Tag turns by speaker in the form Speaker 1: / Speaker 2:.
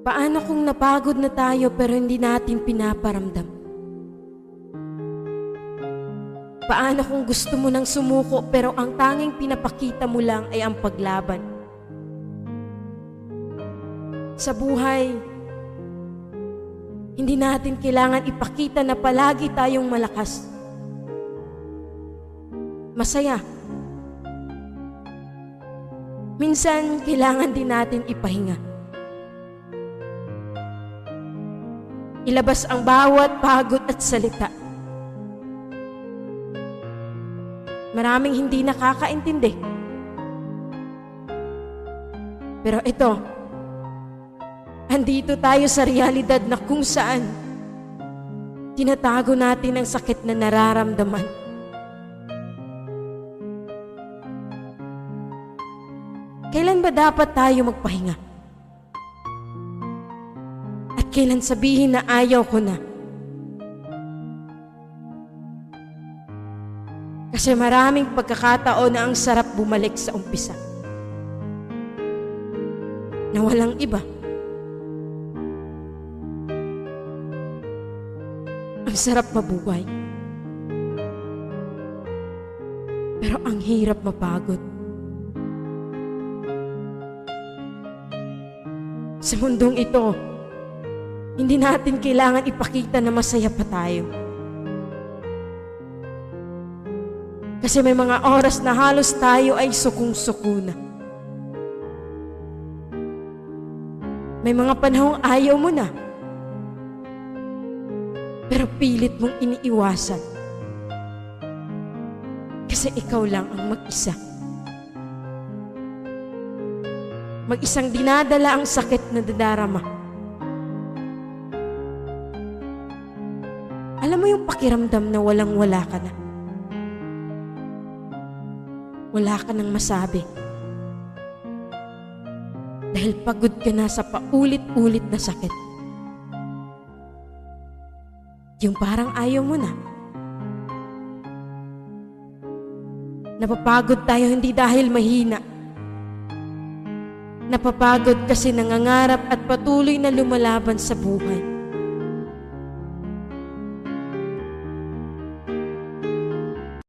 Speaker 1: Paano kung napagod na tayo pero hindi natin pinaparamdam? Paano kung gusto mo nang sumuko pero ang tanging pinapakita mo lang ay ang paglaban? Sa buhay, hindi natin kailangan ipakita na palagi tayong malakas, masaya. Minsan, kailangan din natin ipahinga. Ilabas ang bawat pagod at salita. Maraming hindi nakakaintindi. Pero ito, andito tayo sa realidad na kung saan tinatago natin ang sakit na nararamdaman. Kailan ba dapat tayo magpahinga? At kailan sabihin na ayaw ko na? Kasi maraming pagkakataon na ang sarap bumalik sa umpisa. Na walang iba. Ang sarap mabuhay. Pero ang hirap mapagod. Sa mundong ito, hindi natin kailangan ipakita na masaya pa tayo. Kasi may mga oras na halos tayo ay sukong-suko na. May mga panahong ayaw mo na, pero pilit mong iniiwasan. Kasi ikaw lang ang mag-isa. Mag-isang dinadala ang sakit na dadarama. Alam mo yung pakiramdam na walang-wala ka na. Wala ka nang masabi. Dahil pagod ka na sa paulit-ulit na sakit. Yung parang ayaw mo na. Napapagod tayo hindi dahil mahina. Napapagod kasi nangangarap at patuloy na lumalaban sa buhay.